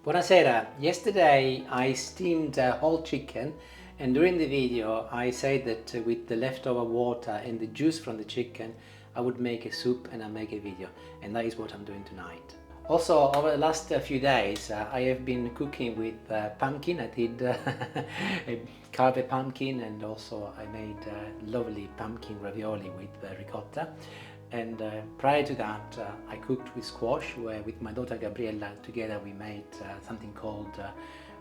Buonasera. Yesterday I steamed a whole chicken, and during the video I said that with the leftover water and the juice from the chicken I would make a soup and I'll make a video, and that is what I'm doing tonight. Also, over the last few days I have been cooking with pumpkin. I did carve a pumpkin, and also I made lovely pumpkin ravioli with ricotta. And prior to that, I cooked with squash, where with my daughter Gabriella together we made something called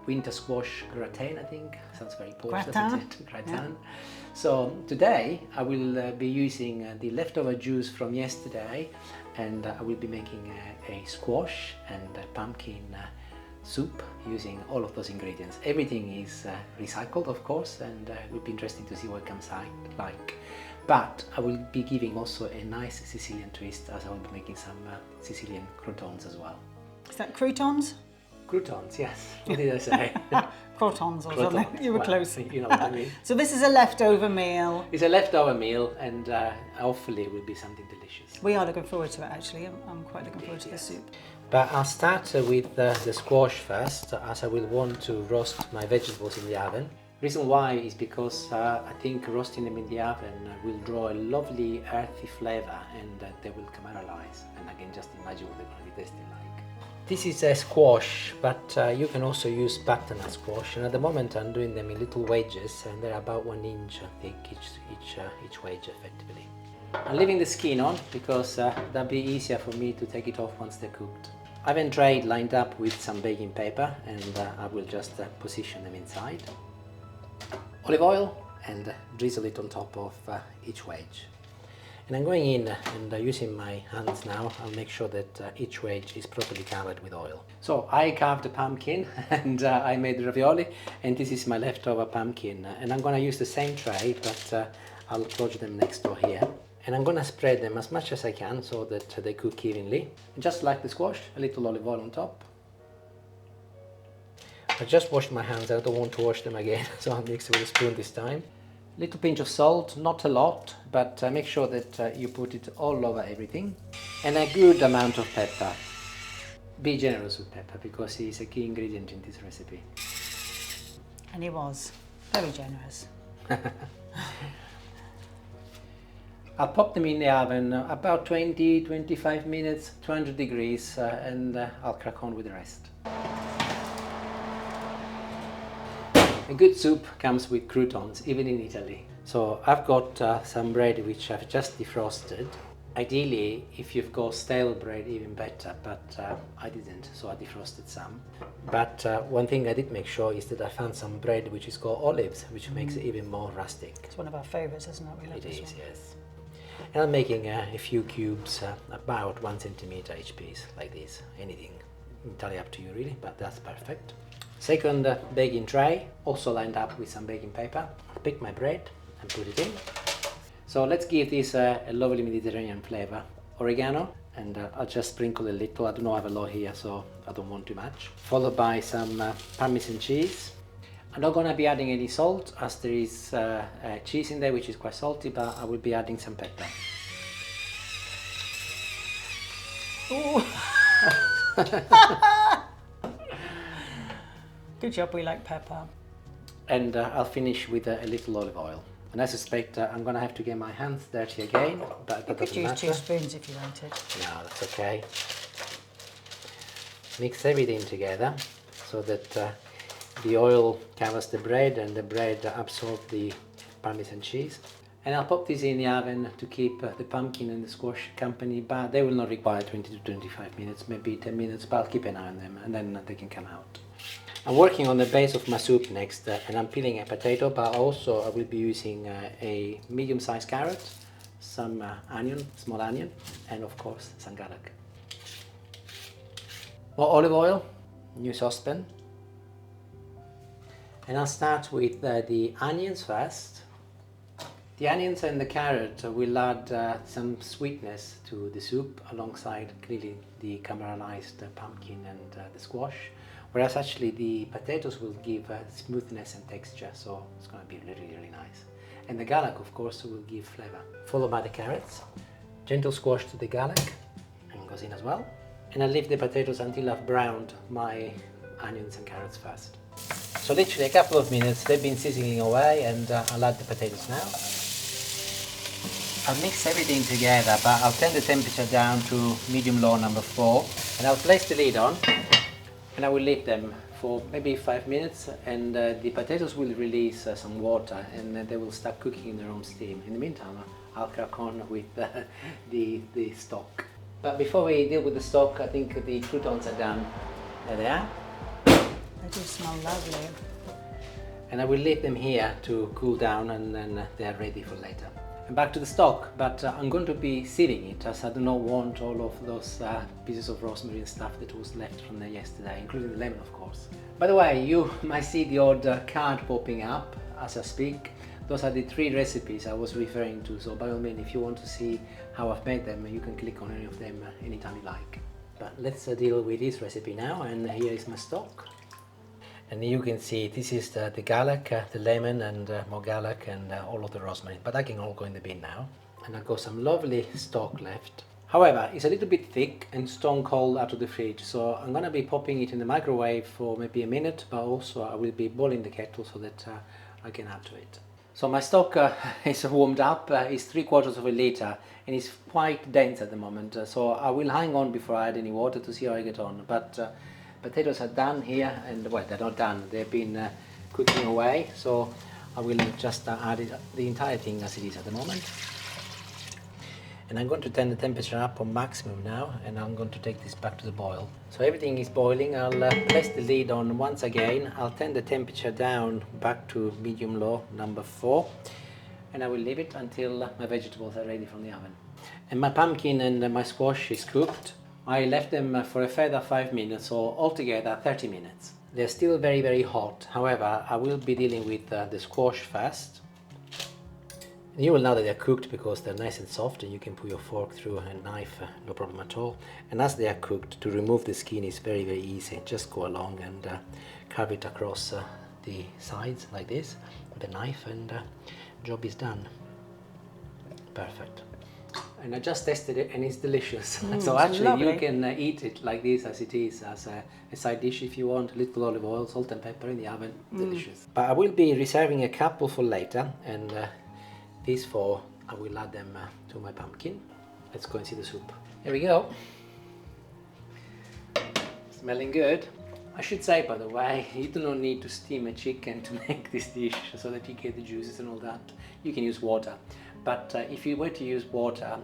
winter squash gratin. I think sounds very Polish, doesn't it? Gratin. Yeah. So today I will be using the leftover juice from yesterday, and I will be making a squash and a pumpkin soup using all of those ingredients. Everything is recycled, of course, and it will be interesting to see what it comes out like. But I will be giving also a nice Sicilian twist, as I will be making some Sicilian croutons as well. Is that croutons? Croutons, yes. What did I say? Crotons or something. You were close. You know what I mean. So this is a leftover meal. It's a leftover meal, and hopefully it will be something delicious. We are looking forward to it, actually. I'm quite looking forward to the soup. But I'll start with the squash first, as I will want to roast my vegetables in the oven. Reason why is because I think roasting them in the oven will draw a lovely earthy flavor, and they will caramelize, and I can just imagine what they're going to be tasting like. This is a squash, but you can also use butternut squash, and at the moment I'm doing them in little wedges, and they're about 1 inch thick each wedge effectively. I'm leaving the skin on because that'll be easier for me to take it off once they're cooked. I have a tray lined up with some baking paper, and I will just position them inside. Olive oil, and drizzle it on top of each wedge. And I'm going in and using my hands now, I'll make sure that each wedge is properly covered with oil. So I carved a pumpkin and I made the ravioli, and this is my leftover pumpkin. And I'm going to use the same tray, but I'll lodge them next door here. And I'm going to spread them as much as I can so that they cook evenly. And just like the squash, a little olive oil on top. I just washed my hands, I don't want to wash them again, so I'll mix it with a spoon this time. Little pinch of salt, not a lot, but make sure that you put it all over everything. And a good amount of pepper. Be generous with pepper because it's a key ingredient in this recipe. And he was very generous. I'll pop them in the oven about 20-25 minutes, 200 degrees, and I'll crack on with the rest. A good soup comes with croutons, even in Italy. So I've got some bread which I've just defrosted. Ideally, if you've got stale bread, even better, but I didn't, so I defrosted some. But one thing I did make sure is that I found some bread which is called olives, which makes it even more rustic. It's one of our favourites, isn't it? We love this one. Yes. And I'm making a few cubes, about 1 centimeter each piece, like this. Anything, entirely up to you really, but that's perfect. Second baking tray, also lined up with some baking paper. I'll pick my bread and put it in. So let's give this a lovely Mediterranean flavor. Oregano, and I'll just sprinkle a little. I don't have a lot here, so I don't want too much. Followed by some Parmesan cheese. I'm not going to be adding any salt, as there is cheese in there which is quite salty, but I will be adding some pepper. Good job, we like pepper. And I'll finish with a little olive oil. And I suspect I'm going to have to get my hands dirty again, but that doesn't matter. You could use 2 spoons if you wanted. No, that's okay. Mix everything together so that the oil covers the bread and the bread absorbs the Parmesan cheese. And I'll pop this in the oven to keep the pumpkin and the squash company, but they will not require 20 to 25 minutes, maybe 10 minutes, but I'll keep an eye on them and then they can come out. I'm working on the base of my soup next, and I'm peeling a potato, but also I will be using a medium-sized carrot, some onion, small onion, and of course some garlic. More olive oil, new saucepan. And I'll start with the onions first. The onions and the carrot will add some sweetness to the soup alongside clearly the caramelized pumpkin and the squash. Whereas actually the potatoes will give smoothness and texture, so it's going to be really, really nice. And the garlic, of course, will give flavor. Followed by the carrots. Gentle squash to the garlic, and goes in as well. And I leave the potatoes until I've browned my onions and carrots first. So literally a couple of minutes, they've been sizzling away, and I'll add the potatoes now. I'll mix everything together, but I'll turn the temperature down to medium-low number 4, and I'll place the lid on, and I will leave them for maybe 5 minutes, and the potatoes will release some water, and they will start cooking in their own steam. In the meantime, I'll crack on with the stock. But before we deal with the stock, I think the croutons are done. There they are. They do smell lovely. And I will leave them here to cool down, and then they are ready for later. And back to the stock, but I'm going to be sieving it, as I do not want all of those pieces of rosemary and stuff that was left from there yesterday, including the lemon, of course. By the way, you might see the odd card popping up as I speak. Those are the 3 recipes I was referring to, so by all means, if you want to see how I've made them, you can click on any of them anytime you like. But let's deal with this recipe now, and here is my stock. And you can see this is the garlic, the lemon, and more garlic, and all of the rosemary. But that can all go in the bin now. And I've got some lovely stock left. However, it's a little bit thick and stone cold out of the fridge, so I'm gonna be popping it in the microwave for maybe a minute, but also I will be boiling the kettle so that I can add to it. So my stock is warmed up. It's 3/4 of a litre, and it's quite dense at the moment. So I will hang on before I add any water to see how I get on. But potatoes are done here, and well, they're not done. They've been cooking away. So I will just add the entire thing as it is at the moment. And I'm going to turn the temperature up on maximum now, and I'm going to take this back to the boil. So everything is boiling. I'll place the lid on once again. I'll turn the temperature down back to medium-low number 4, and I will leave it until my vegetables are ready from the oven. And my pumpkin and my squash is cooked. I left them for a further 5 minutes, so altogether 30 minutes. They're still very, very hot. However, I will be dealing with the squash first. You will know that they're cooked because they're nice and soft, and you can put your fork through a knife, no problem at all. And as they are cooked, to remove the skin is very, very easy. Just go along and carve it across the sides like this with a knife, and job is done. Perfect. And I just tested it, and it's delicious. So actually lovely. you can eat it like this as it is, as a side dish if you want. A little olive oil, salt and pepper in the oven. Delicious. But I will be reserving a couple for later, and these 4, I will add them to my pumpkin. Let's go and see the soup. Here we go. Smelling good. I should say, by the way, you do not need to steam a chicken to make this dish so that you get the juices and all that. You can use water. But if you were to use water,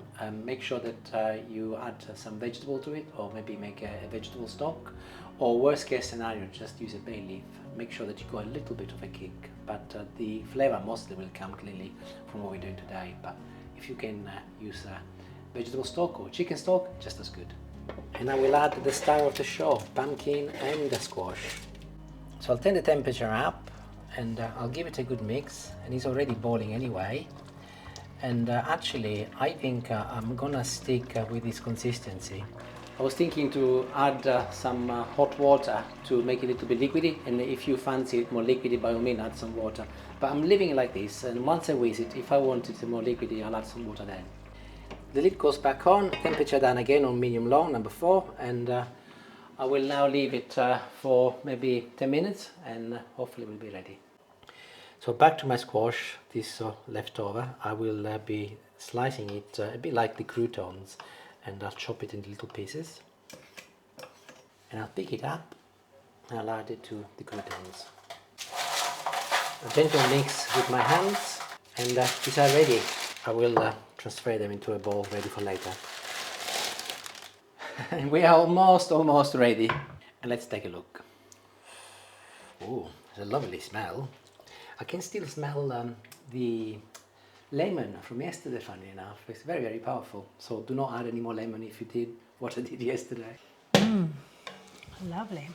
make sure that you add some vegetable to it, or maybe make a vegetable stock. Or worst case scenario, just use a bay leaf. Make sure that you got a little bit of a kick, but the flavor mostly will come cleanly from what we're doing today. But if you can use vegetable stock or chicken stock, just as good. And I will add the star of the show, pumpkin and the squash. So I'll turn the temperature up, and I'll give it a good mix, and it's already boiling anyway. And actually, I think I'm gonna stick with this consistency. I was thinking to add some hot water to make it a little bit liquidy, and if you fancy it more liquidy, by all means add some water. But I'm leaving it like this, and once I whiz it, if I want it more liquidy, I'll add some water then. The lid goes back on, temperature down again on medium-low, number 4, and I will now leave it for maybe 10 minutes, and hopefully we'll be ready. So back to my squash, this leftover. I will be slicing it a bit like the croutons, and I'll chop it into little pieces. And I'll pick it up, and I'll add it to the croutons. A gentle mix with my hands, and these are ready. I will transfer them into a bowl ready for later. And we are almost ready. And let's take a look. Oh, it's a lovely smell. I can still smell the lemon from yesterday, funny enough. It's very, very powerful. So do not add any more lemon if you did what I did yesterday. Lovely.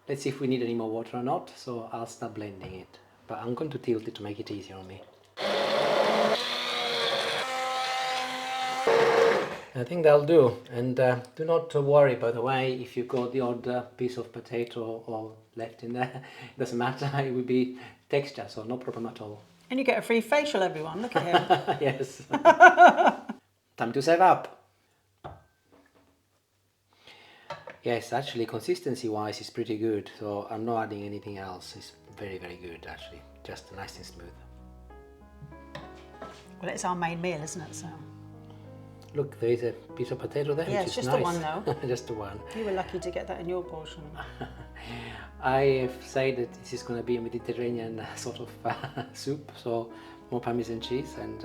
Let's see if we need any more water or not. So I'll start blending it. But I'm going to tilt it to make it easier on me. I think that'll do. And do not worry, by the way, if you've got the odd piece of potato or left in there. It doesn't matter, it will be texture, so no problem at all. And you get a free facial, everyone. Look at him. Yes. Time to serve up. Yes, actually consistency wise it's pretty good, so I'm not adding anything else. It's very, very good actually, just nice and smooth. Well, it's our main meal, isn't it? So Look, there is a piece of potato there, yeah, which it's is just nice. the one though. Just the one. You were lucky to get that in your portion. I have said that this is going to be a Mediterranean sort of soup, so more Parmesan cheese and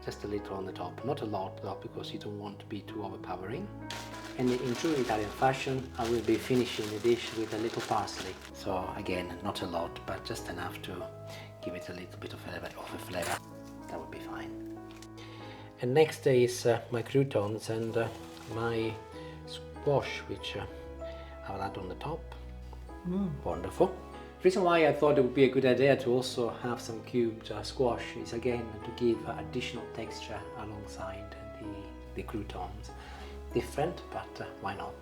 just a little on the top. Not a lot though, because you don't want to be too overpowering. And in true Italian fashion, I will be finishing the dish with a little parsley. So again, not a lot, but just enough to give it a little bit of a flavor. That would be fine. And next is my croutons and my squash, which I'll add on the top. Wonderful. The reason why I thought it would be a good idea to also have some cubed squash is again to give additional texture alongside the croutons. Different, but why not?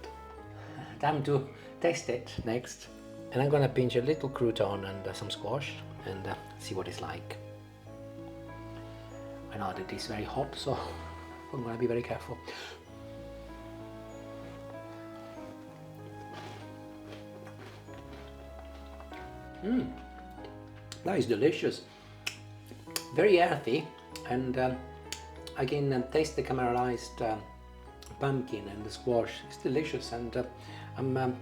Time to taste it next. And I'm gonna pinch a little crouton and some squash and see what it's like. I know that it is very hot, so I'm gonna be very careful. That is delicious. Very earthy, and again, taste the caramelized pumpkin and the squash. It's delicious, and I'm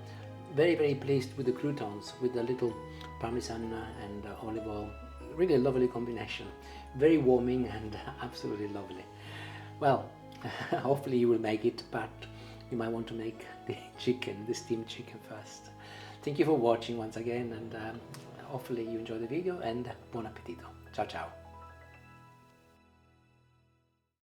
very, very pleased with the croutons, with the little parmesan and olive oil. Really a lovely combination. Very warming and absolutely lovely. Well, hopefully you will make it, but you might want to make the chicken, the steamed chicken first. Thank you for watching once again, and hopefully you enjoy the video, and buon appetito. Ciao ciao.